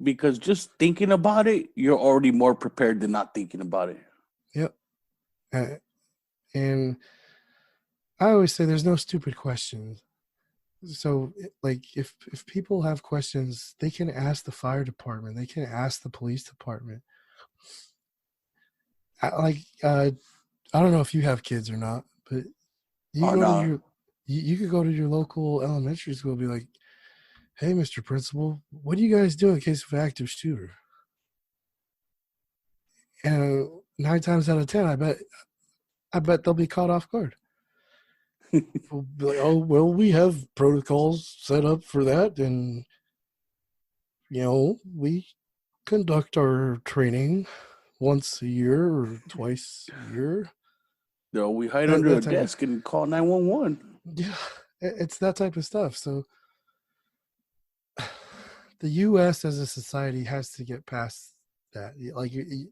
because just thinking about it, you're already more prepared than not thinking about it. Yep. And I always say there's no stupid questions. So like if people have questions, they can ask the fire department, they can ask the police department. I don't know if you have kids or not, but you Oh go to no, you could go to your local elementary school and be like, hey, Mr. Principal, what do you guys do in case of active shooter? And 9 times out of 10, I bet they'll be caught off guard. We'll be like, oh, well, we have protocols set up for that, and we conduct our training once a year or twice a year. no, we hide That, under a that type of, desk and call 911. yeah, it's that type of stuff. So the U.S. as a society has to get past that. Like, and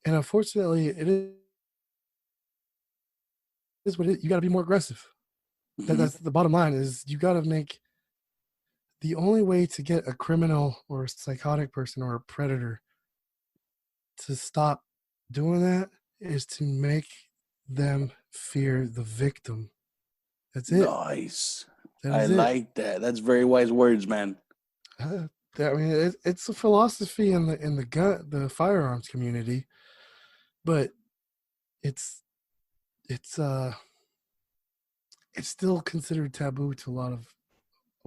unfortunately, it is what it is. You got to be more aggressive. Mhm. That's the bottom line. Is you got to make the only way to get a criminal or a psychotic person or a predator to stop doing that is to make them fear the victim. That's it. Nice. That I is it. like that. That's very wise words, man. I mean, it's a philosophy in the firearms community, but it's still considered taboo to a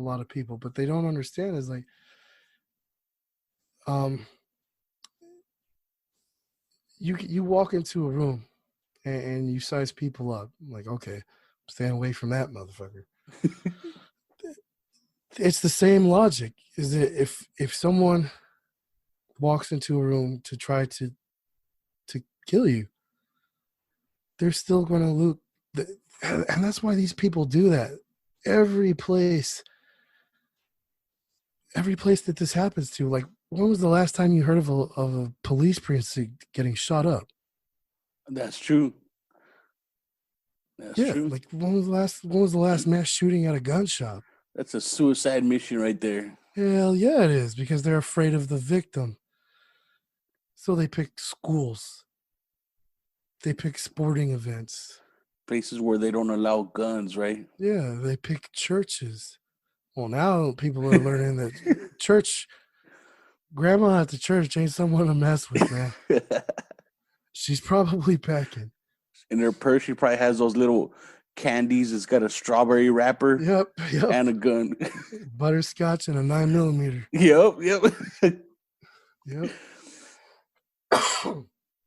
lot of people. But they don't understand is like, you walk into a room and you size people up. I'm like, okay, stand away from that motherfucker. It's the same logic. Is that if someone walks into a room to try to kill you, they're still going to loot. And that's why these people do that. Every place that this happens to, like, when was the last time you heard of a police precinct getting shot up? That's true. That's Yeah, true. like when was the last mass shooting at a gun shop? That's a suicide mission right there. Hell yeah, it is, because they're afraid of the victim. So they pick schools. They pick sporting events. Places where they don't allow guns, right? Yeah, they pick churches. Well, now people are learning that grandma at the church ain't someone to mess with, man. She's probably packing. In her purse, she probably has those little candies. It's got a strawberry wrapper Yep. and a gun. Butterscotch and a 9mm. Yep. Yep.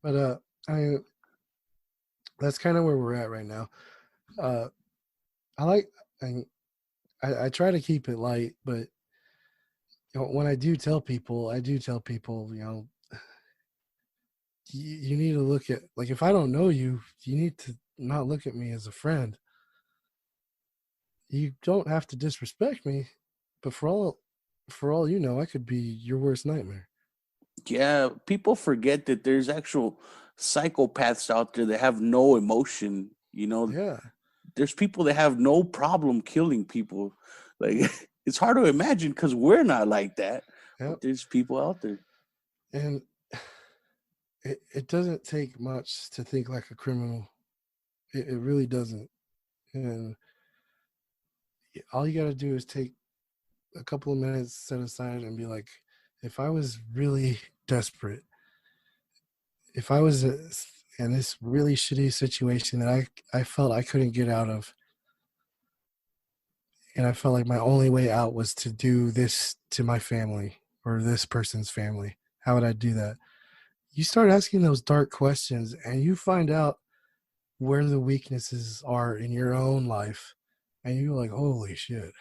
But I mean, that's kind of where we're at right now. Uh, I like, I try to keep it light, but when I do tell people, you need to look at, like, if I don't know you, you need to not look at me as a friend. You don't have to disrespect me, but for all you know, I could be your worst nightmare. Yeah, people forget that there's actual psychopaths out there that have no emotion. Yeah. There's people that have no problem killing people. Like it's hard to imagine because we're not like that, Yep. but there's people out there. And it doesn't take much to think like a criminal. It really doesn't. And all you got to do is take a couple of minutes set aside and be like, if I was really desperate, if I was in this really shitty situation that I felt I couldn't get out of, and I felt like my only way out was to do this to my family or this person's family, how would I do that? You start asking those dark questions and you find out where the weaknesses are in your own life, and you're like, holy shit.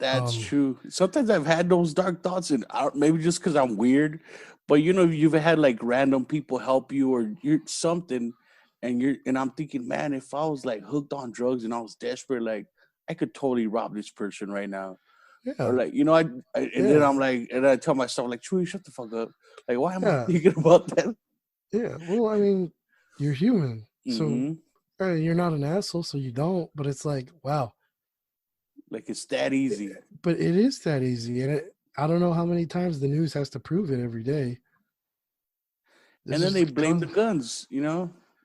That's true. Sometimes I've had those dark thoughts, and maybe just because I'm weird, but you've had like random people help you or you're something, and I'm thinking, man, if I was like hooked on drugs and I was desperate, like I could totally rob this person right now, or Yeah. like and then I'm like, and I tell myself like, Chewy, shut the fuck up. Like, why am I Yeah. thinking about that? Yeah. Well, I mean, you're human. So Mm-hmm. you're not an asshole, so you don't, but it's like, wow. Like it's that easy. But it is that easy. And I don't know how many times the news has to prove it every day. And then they blame the guns,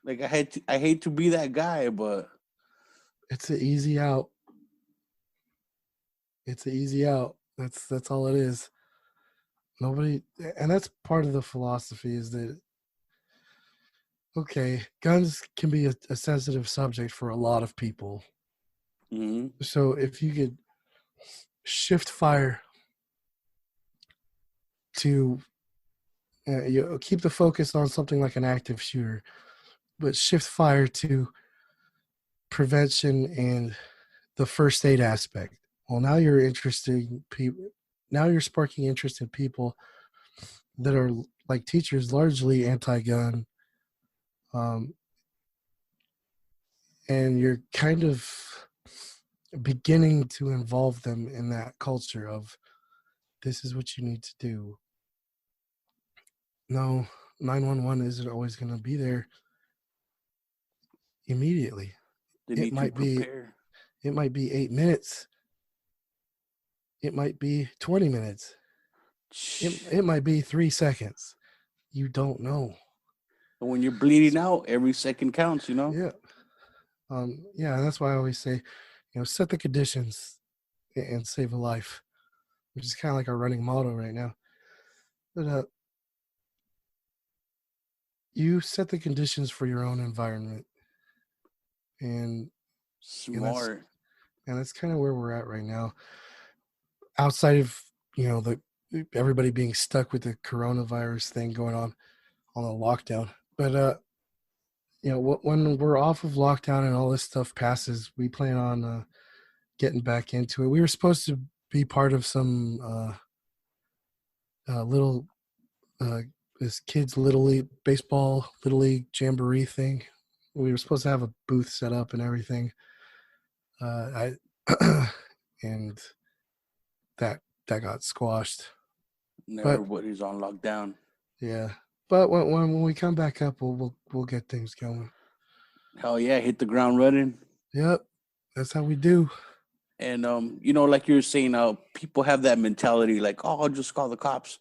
Like I hate to be that guy, but it's an easy out. It's an easy out. That's all it is. Nobody, and that's part of the philosophy is that, okay, guns can be a sensitive subject for a lot of people. mm-hmm. So if you could shift fire to you keep the focus on something like an active shooter, but shift fire to prevention and the first aid aspect. Well, now you're interesting people. Now you're sparking interest in people that are like teachers, largely anti-gun, and you're kind of beginning to involve them in that culture of this is what you need to do. No, 911 isn't always going to be there immediately. It might be 8 minutes. It might be 20 minutes. It might be 3 seconds. You don't know. And when you're bleeding out, every second counts, Yeah. Yeah, that's why I always say, set the conditions and save a life, which is kind of like our running motto right now. But you set the conditions for your own environment. And smart. And that's kind of where we're at right now. Outside of, everybody being stuck with the coronavirus thing going on the lockdown. But when we're off of lockdown and all this stuff passes, we plan on getting back into it. We were supposed to be part of some little this kids little league baseball little league jamboree thing. We were supposed to have a booth set up and everything. And that got squashed. Everybody's on lockdown. Yeah, but when we come back up, we'll get things going. Hell yeah, hit the ground running. Yep, that's how we do. And like you were saying, people have that mentality, like, oh, I'll just call the cops.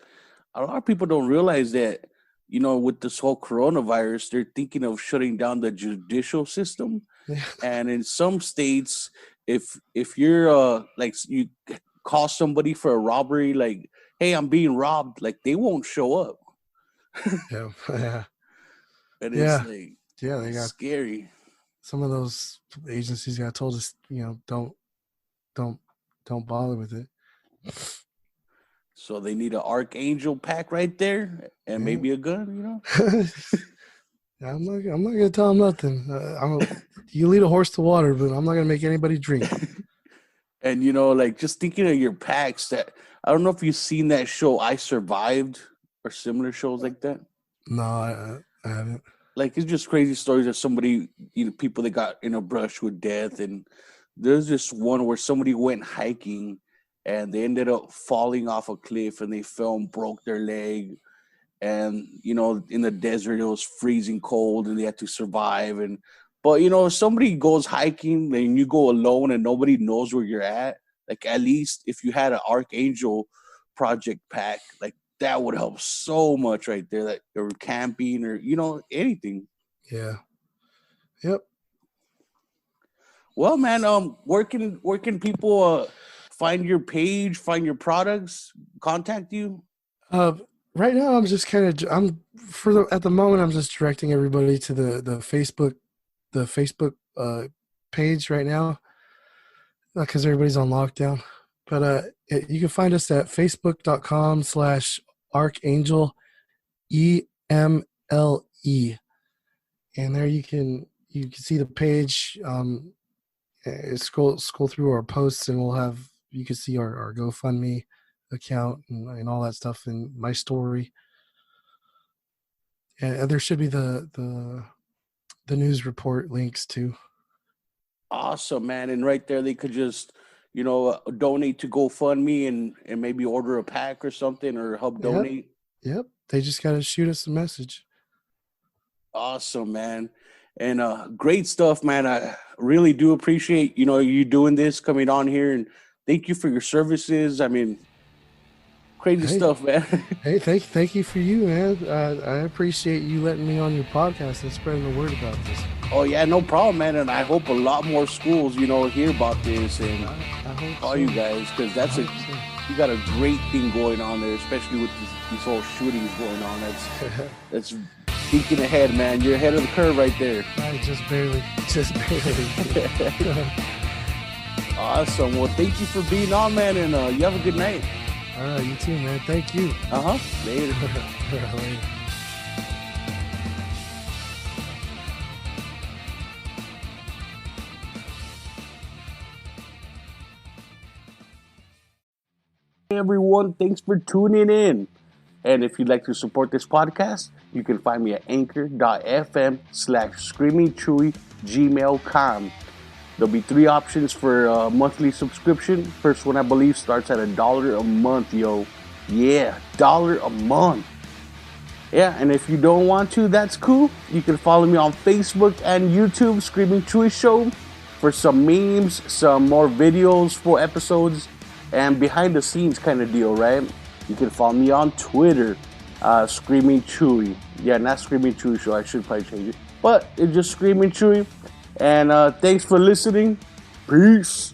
A lot of people don't realize that, with this whole coronavirus, they're thinking of shutting down the judicial system. Yeah. And in some states, if you're like you call somebody for a robbery, like, hey, I'm being robbed, like they won't show up. Yeah. Yeah. And it's like, they got scary. Some of those agencies got told us, don't bother with it. So they need an Archangel pack right there, and maybe a gun. I'm not gonna tell them nothing. You lead a horse to water, but I'm not gonna make anybody drink. And like just thinking of your packs, that I don't know if you've seen that show I Survived or similar shows like that. No, I haven't. Like it's just crazy stories of somebody, people that got in a brush with death. And there's this one where somebody went hiking and they ended up falling off a cliff and they fell and broke their leg. And in the desert it was freezing cold and they had to survive. But if somebody goes hiking and you go alone and nobody knows where you're at, like at least if you had an Archangel project pack, like that would help so much right there. That or camping or anything. Yeah. Yep. Well, man, where can people find your page, find your products, contact you? Right now I'm just at the moment I'm just directing everybody to the Facebook page right now because everybody's on lockdown. But you can find us at facebook.com/Archangel EMLE, and there you can see the page. Scroll through our posts, and you can see our GoFundMe account and all that stuff in my story. And there should be the news report links too. Awesome, man. And right there they could just donate to GoFundMe and maybe order a pack or something or help donate. Yep. They just got to shoot us a message. Awesome, man. And great stuff, man. I really do appreciate you doing this, coming on here, and thank you for your services. I mean, crazy stuff, man. Hey, thank you for you, man. I appreciate you letting me on your podcast and spreading the word about this. Oh yeah, no problem, man. And I hope a lot more schools, hear about this and I hope all so. you guys, because you got a great thing going on there, especially with these whole shootings going on. That's thinking ahead, man. You're ahead of the curve right there. Just barely. Awesome. Well, thank you for being on, man, and you have a good night. All right, you too, man. Thank you. Later. Later. Hey everyone, thanks for tuning in. And if you'd like to support this podcast, you can find me at anchor.fm/screamingchewy@gmail.com. There'll be 3 options for a monthly subscription. First one, I believe, starts at $1 a month, yo. Yeah, $1 a month. Yeah, and if you don't want to, that's cool. You can follow me on Facebook and YouTube, Screaming Chewy Show, for some memes, some more videos, full episodes, and behind the scenes kind of deal, right? You can follow me on Twitter, Screaming Chewy. Yeah, not Screaming Chewy Show. I should probably change it. But it's just Screaming Chewy. And thanks for listening. Peace.